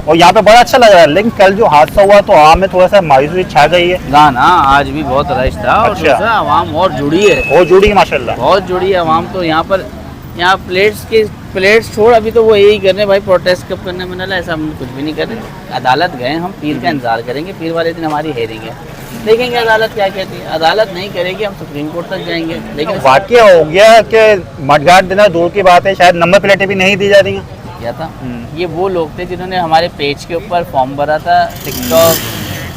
और यहाँ पे बड़ा अच्छा लग रहा है। लेकिन कल जो हादसा हुआ तो आवाम में थोड़ा सा मायूसी छा गई है। ना ना, आज भी बहुत रश था। और अच्छा। दूसरा आवाम और जुड़ी है, और जुड़ी है माशाल्लाह। बहुत जुड़ी है आवाम। तो यहाँ प्लेट्स छोड़, अभी तो वो यही कर रहे हैं भाई, प्रोटेस्ट कब करने में ना, ऐसा हम कुछ भी नहीं कर रहे। अदालत गए, हम पीर का इंतजार करेंगे, पीर वाले दिन हमारी हेयरिंग है, देखेंगे अदालत क्या कहती है। अदालत नहीं करेगी, हम सुप्रीम कोर्ट तक जाएंगे। लेकिन वाकया हो गया कि मडगार्ड देना दूर की बात है, शायद नंबर प्लेटें भी नहीं दी जा रही हैं। क्या था, ये वो लोग थे जिन्होंने हमारे पेज के ऊपर फॉर्म भरा था, टिकटॉक,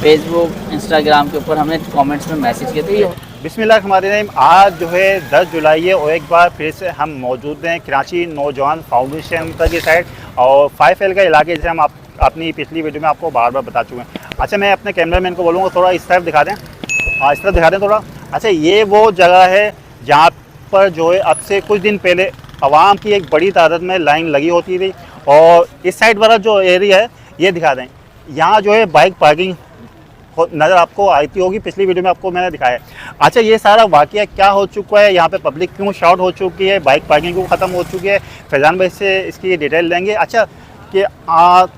फेसबुक, इंस्टाग्राम के ऊपर हमें कमेंट्स में मैसेज किए थे। बिस्मिल्लाहिर्रहमानिर्रहीम। आज जो है 10 जुलाई है और एक बार फिर से हम मौजूद हैं कराची नौजवान फाउंडेशन की साइड और 5L का इलाके, जैसे हम अपनी पिछली वीडियो में आपको बार बार बता चुके हैं। अच्छा, मैं अपने कैमरामैन को बोलूँगा थोड़ा इस तरफ दिखा दें। इस तरफ दिखा दें थोड़ा। अच्छा, ये वो जगह है जहाँ पर जो है अब से कुछ दिन पहले आवाम की एक बड़ी तादाद में लाइन लगी होती थी। और इस साइड वाला जो एरिया है ये दिखा दें, यहाँ जो है बाइक पार्किंग नज़र आपको आती होगी, पिछली वीडियो में आपको मैंने दिखाया। अच्छा, ये सारा वाकया क्या हो चुका है, यहाँ पे पब्लिक क्यों शॉर्ट हो चुकी है, बाइक पार्किंग क्यों ख़त्म हो चुकी है, फैज़ान भाई से इसकी डिटेल लेंगे। अच्छा कि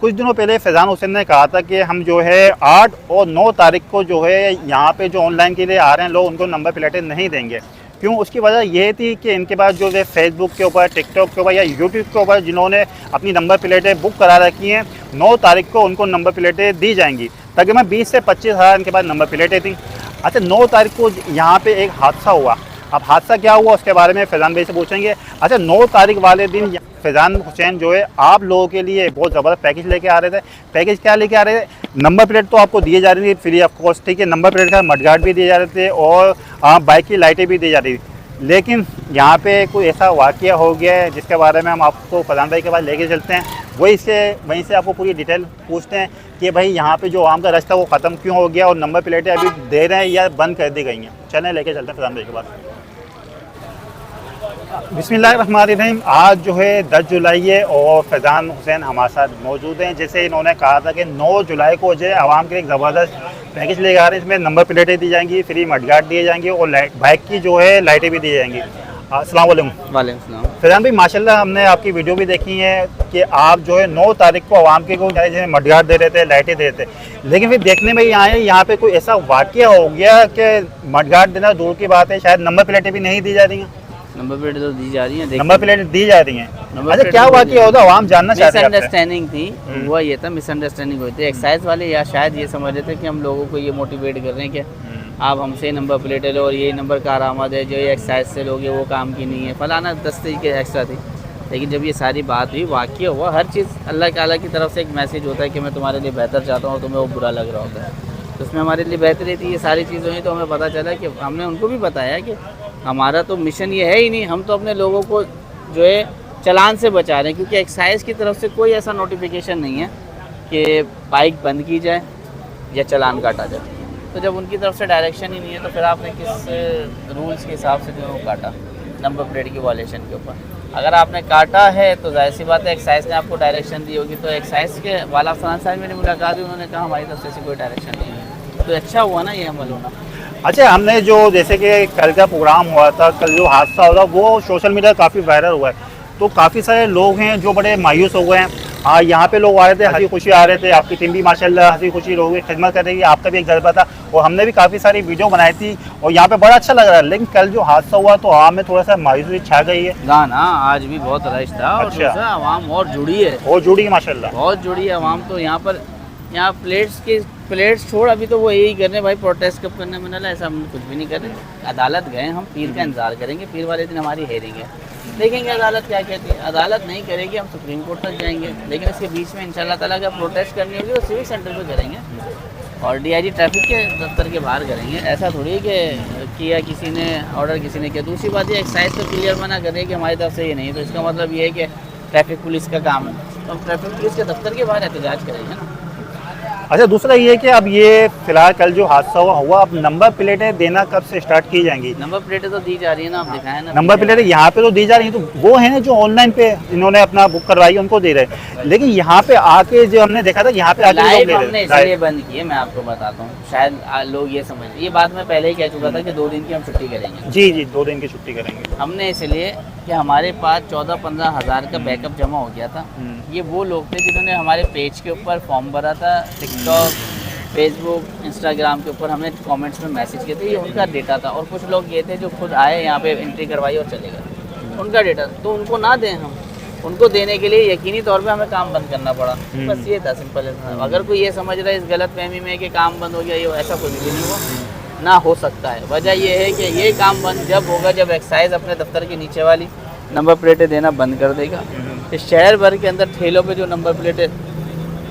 कुछ दिनों पहले फैज़ान हुसैन ने कहा था कि हम जो है 8 और 9 तारीख को जो है यहाँ पे जो ऑनलाइन के लिए आ रहे हैं लोग, उनको नंबर प्लेटें नहीं देंगे। क्यों? उसकी वजह ये थी कि इनके पास जो है फेसबुक के ऊपर, टिकटॉक के ऊपर या यूट्यूब के ऊपर जिन्होंने अपनी नंबर प्लेटें बुक करा रखी हैं, 9 तारीख को उनको नंबर प्लेटें दी जाएंगी। तकरीबन 20 से 25 हज़ार इनके पास नंबर प्लेटें थी। अच्छा, 9 तारीख को यहाँ पे एक हादसा हुआ। अब हादसा क्या हुआ उसके बारे में फैज़ान भाई से पूछेंगे। अच्छा, 9 तारीख वाले दिन फैज़ान हुसैन जो है आप लोगों के लिए बहुत ज़बरदस्त पैकेज लेके आ रहे थे। पैकेज क्या लेके आ रहे थे? नंबर प्लेट तो आपको दिए जा रही थी फ्री ऑफ कॉस्ट, ठीक है। नंबर प्लेट का मडगार्ड भी दिए जा रहे थे और बाइक की लाइटें भी दी जा रही थी। लेकिन यहाँ पे कोई ऐसा वाक़या हो गया है जिसके बारे में हम आपको फैज़ान भाई के पास लेके चलते हैं। वहीं से आपको पूरी डिटेल पूछते हैं कि भाई यहाँ पे जो आम का रास्ता वो ख़त्म क्यों हो गया और नंबर प्लेटें अभी दे रहे हैं या बंद कर दी गई हैं। चलें लेके चलते हैं फैज़ान भाई के पास। बिस्मिल्लाहिर्रहमानिर्रहीम। आज जो है 10 जुलाई है और फैज़ान हुसैन हमारे साथ मौजूद हैं। जैसे इन्होंने कहा था कि 9 जुलाई को जो है आवाम के लिए एक ज़बरदस्त पैकेज लेकर आ रहे हैं। इसमें नंबर प्लेटें दी जाएंगी, फ्री मडगार्ड दिए जाएंगे और बाइक की जो है लाइटें भी दी जाएंगी। अस्सलाम वालेकुम। वालेकुम। फैज़ान भाई, माशाल्लाह हमने आपकी वीडियो भी देखी है कि आप जो है 9 तारीख को आवाम के को मडगार्ड दे रहे थे, लाइटें दे रहे थे। लेकिन फिर देखने में यहाँ पे कोई ऐसा वाक़या हो गया कि मडगार्ड देना दूर की बात है, शायद नंबर प्लेटें भी नहीं दी जा रही हैं। नंबर प्लेट तो दी जा रही है, नंबर प्लेट दी जा रही हैं। अच्छा, क्या वाक़या होता आवाम जानना चाहते हैं। मिसअंडरस्टैंडिंग थी, हुआ ये था, मिसअंडरस्टैंडिंग हुई थी। एक्साइज वाले या शायद ये समझ रहे थे कि हम लोगों को ये मोटिवेट कर रहे हैं कि आप हमसे नंबर प्लेटें लो और ये नंबर कारआमद है, जो ये एक्साइज से लोगे वो काम की नहीं है, फलाना 10 तरीके एक्स्ट्रा थी। लेकिन जब ये सारी बात हुई, वाक़या हुआ, हर चीज़ अल्लाह ताला की तरफ से एक मैसेज होता है कि मैं तुम्हारे लिए बेहतर चाहता हूँ और तुम्हें वो बुरा लग रहा होता है, तो उसमें हमारे लिए बेहतरी थी। ये सारी चीज़ें हुई तो हमें पता चला कि हमने उनको भी बताया कि हमारा तो मिशन ये है ही नहीं, हम तो अपने लोगों को जो है चालान से बचा रहे हैं, क्योंकि एक्साइज की तरफ से कोई ऐसा नोटिफिकेशन नहीं है कि बाइक बंद की जाए या चालान काटा जाए। तो जब उनकी तरफ से डायरेक्शन ही नहीं है तो फिर आपने किस रूल्स के हिसाब से जो है वो काटा नंबर प्लेट की वायलेशन के ऊपर। अगर आपने काटा है तो जाहिर सी बात है एक्साइज ने आपको डायरेक्शन दी होगी। तो एक्साइज के वाला फलान साहब मेरी मुलाकात हुई, उन्होंने कहा हमारी तरफ से ऐसी कोई डायरेक्शन नहीं है। तो अच्छा हुआ ना ये अमल होना। अच्छा, हमने जो जैसे कि कल का प्रोग्राम हुआ था, कल जो हादसा हुआ वो सोशल मीडिया काफ़ी वायरल हुआ है, तो काफ़ी सारे लोग हैं जो बड़े मायूस हो गए हैं। यहाँ पे लोग आ रहे थे, हंसी खुशी आ रहे थे, आपकी टीम भी माशाल्लाह हंसी खुशी लोगों की खिदमत कर रही है, आपका भी एक जज्बा था और हमने भी काफ़ी सारी वीडियो बनाई थी और यहाँ पे बड़ा अच्छा लग रहा है। लेकिन कल जो हादसा हुआ तो आवाम में थोड़ा सा मायूसी छा गई है। ना ना, आज भी बहुत रश था। और अच्छा। दूसरा आवाम और जुड़ी है, और जुड़ी है माशाल्लाह, बहुत जुड़ी है आवाम। तो यहाँ प्लेट्स छोड़, अभी तो वो यही कर रहे हैं भाई, प्रोटेस्ट कब करने में ना, ऐसा हम कुछ भी नहीं कर रहे। अदालत गए, हम पीर का इंतजार करेंगे, पीर वाले दिन हमारी हेयरिंग है, देखेंगे अदालत क्या कहती है। अदालत नहीं करेगी, हम सुप्रीम कोर्ट तक जाएंगे। लेकिन इसके बीच में इंशाल्लाह ताला अगर प्रोटेस्ट करनी होगी तो सिविक सेंटर पे करेंगे और DIG ट्रैफिक के दफ्तर के बाहर करेंगे। ऐसा थोड़ी है कि किया किसी ने, ऑर्डर किसी ने किया। दूसरी बात ये एक्साइज तो क्लियर मना कर रही है कि हमारी तरफ से ये नहीं, तो इसका मतलब ये है कि ट्रैफिक पुलिस का काम है, तो हम ट्रैफिक पुलिस के दफ्तर के बाहर एहतजाज करेंगे ना। अच्छा, दूसरा ये कि अब ये फिलहाल कल जो हादसा हुआ अब नंबर प्लेटें देना कब से स्टार्ट की जाएंगी? नंबर प्लेटें तो दी जा रही है ना, आप दिखाएं ना। नंबर प्लेटें यहाँ पे तो दी जा रही हैं, तो वो है ना जो ऑनलाइन पे इन्होंने अपना बुक करवाई उनको दे रहे हैं। लेकिन यहाँ पे आके जो हमने देखा था, यहाँ पे आके लाइव हमने इसलिए बंद किए, मैं आपको बताता हूँ, शायद लोग ये समझ, ये बात मैं पहले ही कह चुका था कि 2 दिन की हम छुट्टी करेंगे। जी 2 दिन की छुट्टी करेंगे। हमने इसलिए कि हमारे पास 14-15 हज़ार का बैकअप जमा हो गया था। ये वो लोग थे जिन्होंने हमारे पेज के ऊपर फॉर्म भरा था, टिकटॉक, फेसबुक, इंस्टाग्राम के ऊपर हमने कमेंट्स में मैसेज किए थे, ये उनका डेटा था। और कुछ लोग ये थे जो खुद आए यहाँ पे एंट्री करवाई और चले गए, उनका डेटा। तो उनको ना दें हम, उनको देने के लिए यकीनी तौर पे हमें काम बंद करना पड़ा। बस ये था, सिंपल है। अगर कोई ये समझ रहा है इस गलत फहमी में कि काम बंद हो गया, ये ऐसा कुछ भी नहीं हुआ, ना हो सकता है। वजह ये है कि ये काम बंद जब होगा जब एक्साइज अपने दफ्तर के नीचे वाली नंबर प्लेटें देना बंद कर देगा। इस शहर भर के अंदर ठेलों पे जो नंबर प्लेटें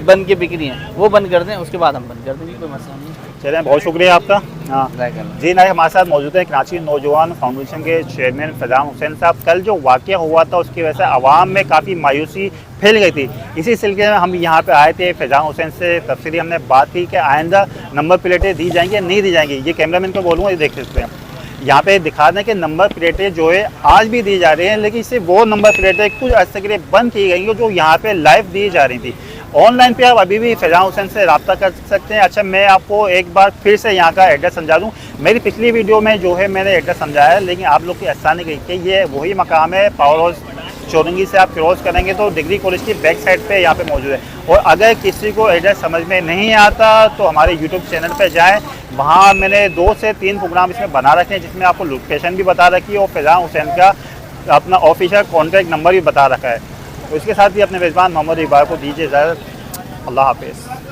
बंद की बिक्री हैं वो बंद कर दें, उसके बाद हम बंद कर देंगे, कोई मसला नहीं। चलें, बहुत शुक्रिया आपका। हाँ जी, नायक हमारे साथ मौजूद हैं कराची नौजवान फाउंडेशन के चेयरमैन फैज़ान हुसैन साहब। कल जो वाक़या हुआ था उसकी वजह से आवाम में काफ़ी मायूसी फैल गई थी। इसी सिलसिले में हम यहाँ पे आए थे, फैज़ान हुसैन से तफसीली हमने बात की कि आइंदा नंबर प्लेटें दी जाएंगी या नहीं दी जाएंगी। ये कैमरामैन को बोलूँगा, ये देख सकते हैं, यहाँ पे दिखा दें कि नंबर प्लेटें जो है आज भी दी जा रही हैं, लेकिन इससे वो नंबर प्लेटें कुछ अर्से के लिए बंद की गई जो यहाँ पे लाइव दी जा रही थी। ऑनलाइन पे आप अभी भी फैज़ान हुसैन से रब्ता कर सकते हैं। अच्छा, मैं आपको एक बार फिर से यहाँ का एड्रेस समझा दूँ। मेरी पिछली वीडियो में जो है मैंने एड्रेस समझाया है, लेकिन आप लोग की आसानी गई कि ये वही मकाम है। पावर हाउस चौरंगी से आप क्रॉस करेंगे तो डिग्री कॉलेज की बैक साइड पे यहाँ पे मौजूद है। और अगर किसी को एड्रेस समझ में नहीं आता तो हमारे यूट्यूब चैनल पे जाएं, वहाँ मैंने 2 से 3 प्रोग्राम इसमें बना रखे हैं जिसमें आपको लोकेशन भी बता रखी है और फैज़ान हुसैन का अपना ऑफिशियल कॉन्टैक्ट नंबर भी बता रखा है। तो इसके साथ ही अपने मेज़बान मोहम्मद इकबाल को दीजिए इजाज़त। अल्लाह हाफ़िज़।